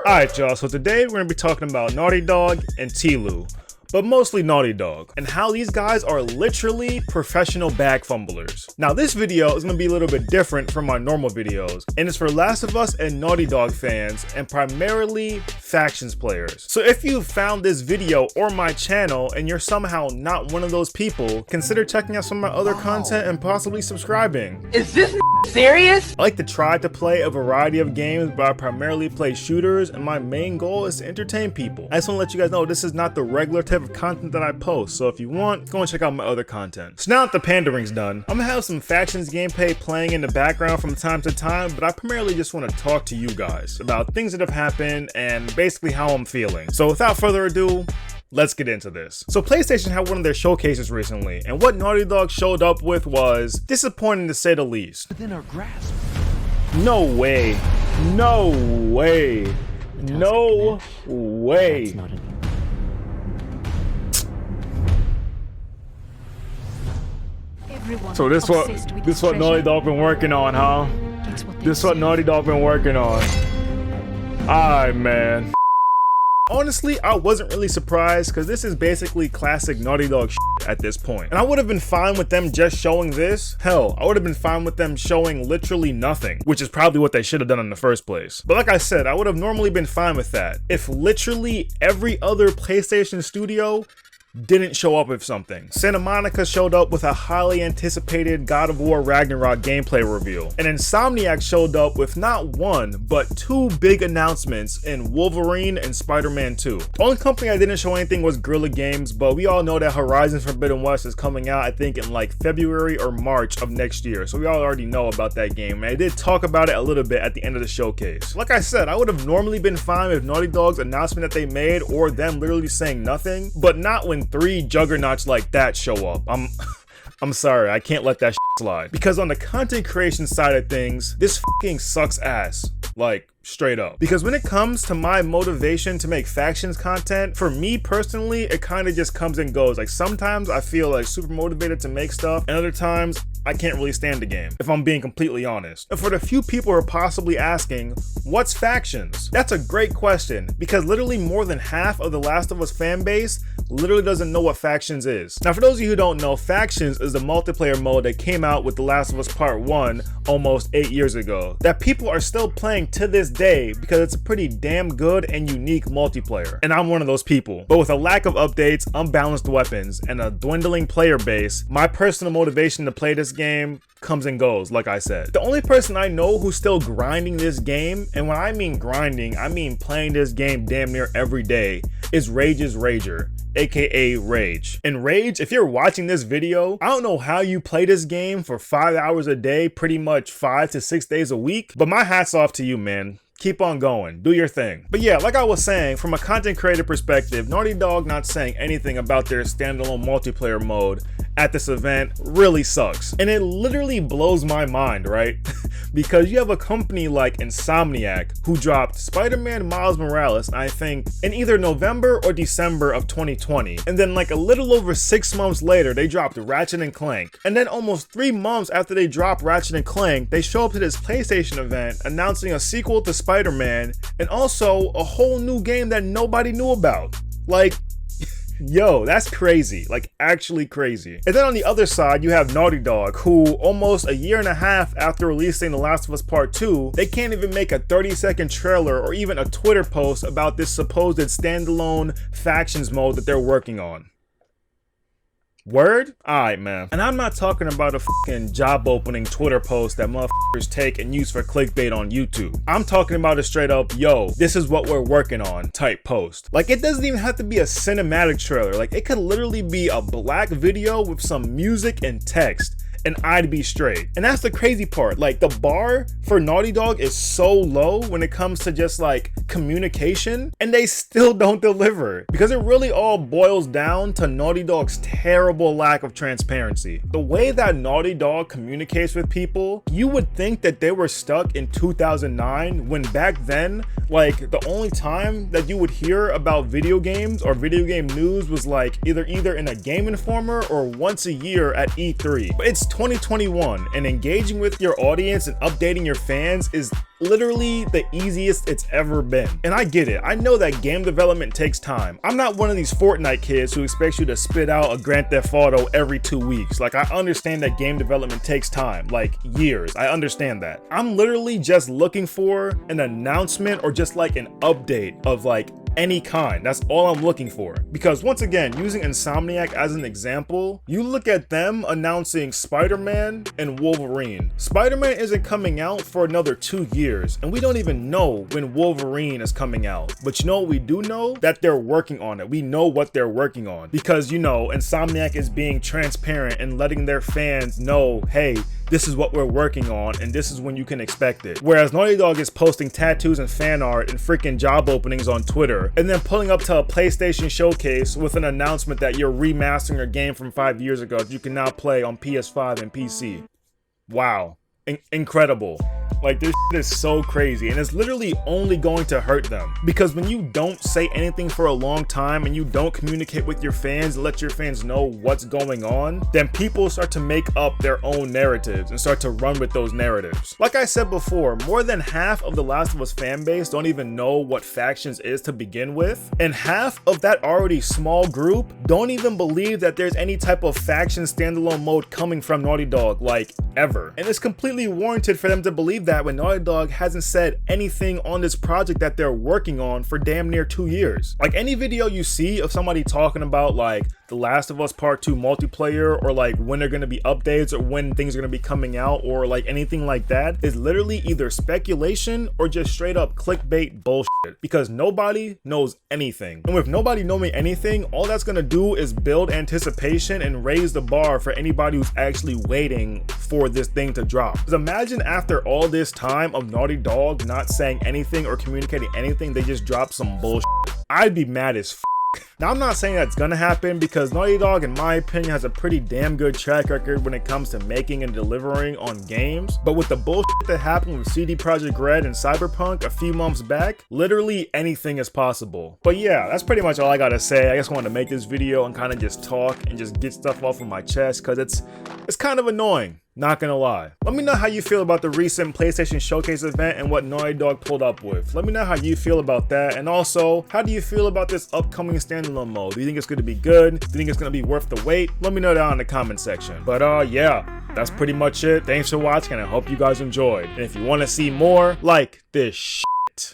Alright y'all, so today we're going to be talking about Naughty Dog and Tlu, but mostly Naughty Dog, and how these guys are literally professional bag fumblers. Now this video is going to be a little bit different from my normal videos, and it's for Last of Us and Naughty Dog fans, and primarily factions players. So if you found this video or my channel and you're somehow not one of those people, consider checking out some of my other content and possibly subscribing. Is this serious? I like to try to play a variety of games, but I primarily play shooters, and my main goal is to entertain people. I just want to let you guys know this is not the regular type of content that I post, so if you want, go and check out my other content. So now that the pandering's done, I'm gonna have some factions gameplay playing in the background from time to time, but I primarily just want to talk to you guys about things that have happened and basically how I'm feeling. So without further ado, let's get into this. So PlayStation had one of their showcases recently, and what Naughty Dog showed up with was disappointing to say the least. Within our grasp. No way. No way. No way. That's not it. So this what Naughty Dog been working on, huh? This what Naughty Dog been working on. Alright, man. Honestly, I wasn't really surprised because this is basically classic Naughty Dog shit at this point. And I would have been fine with them just showing this. Hell, I would have been fine with them showing literally nothing, which is probably what they should have done in the first place. But like I said, I would have normally been fine with that if literally every other PlayStation studio didn't show up with something. Santa Monica showed up with a highly anticipated God of War Ragnarok gameplay reveal, and Insomniac showed up with not one, but two big announcements in Wolverine and Spider-Man 2. The only company I didn't show anything was Guerrilla Games, but we all know that Horizon Forbidden West is coming out, I think, in like February or March of next year, so we all already know about that game, and I did talk about it a little bit at the end of the showcase. Like I said, I would have normally been fine with Naughty Dog's announcement that they made, or them literally saying nothing, but not when three juggernauts like that show up. I'm sorry, I can't let that shit slide. Because on the content creation side of things, this fucking sucks ass. Like, straight up. Because when it comes to my motivation to make factions content, for me personally, it kind of just comes and goes. Like, sometimes I feel like super motivated to make stuff, and other times I can't really stand the game, if I'm being completely honest. And for the few people who are possibly asking, what's factions? That's a great question, because literally more than half of the Last of Us fan base literally doesn't know what factions is. Now, for those of you who don't know, factions is the multiplayer mode that came out with The Last of Us Part 1 almost 8 years ago, that people are still playing to this day because it's a pretty damn good and unique multiplayer. And I'm one of those people. But with a lack of updates, unbalanced weapons, and a dwindling player base, my personal motivation to play this game comes and goes, like I said. The only person I know who's still grinding this game, and when I mean grinding, I mean playing this game damn near every day, is Rage's Rager, aka Rage. And Rage, if you're watching this video, I don't know how you play this game for 5 hours a day, pretty much 5 to 6 days a week, but my hat's off to you, man. Keep on going, do your thing. But yeah, like I was saying, from a content creator perspective, Naughty Dog not saying anything about their standalone multiplayer mode at this event really sucks. And it literally blows my mind, right? Because you have a company like Insomniac who dropped Spider-Man Miles Morales, I think, in either November or December of 2020. And then like a little over 6 months later, they dropped Ratchet and Clank. And then almost 3 months after they dropped Ratchet and Clank, they show up to this PlayStation event announcing a sequel to Spider-Man and also a whole new game that nobody knew about. Like, yo, that's crazy, like actually crazy. And then on the other side, you have Naughty Dog, who almost a year and a half after releasing The Last of Us Part 2, they can't even make a 30-second trailer or even a Twitter post about this supposed standalone factions mode that they're working on. Word? Alright, man. And I'm not talking about a fucking job opening Twitter post that motherfuckers take and use for clickbait on YouTube. I'm talking about a straight up, yo, this is what we're working on type post. Like, it doesn't even have to be a cinematic trailer. Like, it could literally be a black video with some music and text, and I'd be straight. And that's the crazy part. Like, the bar for Naughty Dog is so low when it comes to just like communication, and they still don't deliver, because it really all boils down to Naughty Dog's terrible lack of transparency. The way that Naughty Dog communicates with people, you would think that they were stuck in 2009, when back then, like, the only time that you would hear about video games or video game news was like either in a Game Informer or once a year at E3. But it's 2021, and engaging with your audience and updating your fans is literally the easiest it's ever been. And I get it. I know that game development takes time. I'm not one of these Fortnite kids who expects you to spit out a Grand Theft Auto every 2 weeks. Like, I understand that game development takes time, like years. I understand that. I'm literally just looking for an announcement or just like an update of like any kind. That's all I'm looking for. Because once again, using Insomniac as an example, you look at them announcing Spider-Man and Wolverine. Spider-Man isn't coming out for another 2 years, and we don't even know when Wolverine is coming out. But you know what we do know? That they're working on it. We know what they're working on. Because, you know, Insomniac is being transparent and letting their fans know, hey, this is what we're working on, and this is when you can expect it. Whereas Naughty Dog is posting tattoos and fan art and freaking job openings on Twitter, and then pulling up to a PlayStation showcase with an announcement that you're remastering a game from 5 years ago that you can now play on PS5 and PC. Wow. Incredible. Like, this shit is so crazy, and it's literally only going to hurt them. Because when you don't say anything for a long time and you don't communicate with your fans, let your fans know what's going on, then people start to make up their own narratives and start to run with those narratives. Like I said before, more than half of the Last of Us fan base don't even know what factions is to begin with, and half of that already small group don't even believe that there's any type of faction standalone mode coming from Naughty Dog, like, ever. And it's completely warranted for them to believe that when Naughty Dog hasn't said anything on this project that they're working on for damn near 2 years. Like, any video you see of somebody talking about like The Last of Us Part 2 multiplayer, or like when they're gonna be updates, or when things are gonna be coming out, or like anything like that, is literally either speculation or just straight up clickbait bullshit, because nobody knows anything. And with nobody knowing anything, all that's gonna do is build anticipation and raise the bar for anybody who's actually waiting for this thing to drop. Because imagine after all this time of Naughty Dog not saying anything or communicating anything, they just drop some bullshit. I'd be mad as f. Now, I'm not saying that's gonna happen, because Naughty Dog, in my opinion, has a pretty damn good track record when it comes to making and delivering on games. But with the bullshit that happened with CD Projekt Red and Cyberpunk a few months back, literally anything is possible. But yeah, that's pretty much all I gotta say. I just wanted to make this video and kind of just talk and just get stuff off of my chest, because it's kind of annoying. Not gonna lie. Let me know how you feel about the recent PlayStation Showcase event and what Naughty Dog pulled up with. Let me know how you feel about that. And also, how do you feel about this upcoming standalone mode? Do you think it's gonna be good? Do you think it's gonna be worth the wait? Let me know down in the comment section. But yeah, that's pretty much it. Thanks for watching, and I hope you guys enjoyed. And if you want to see more like this shit,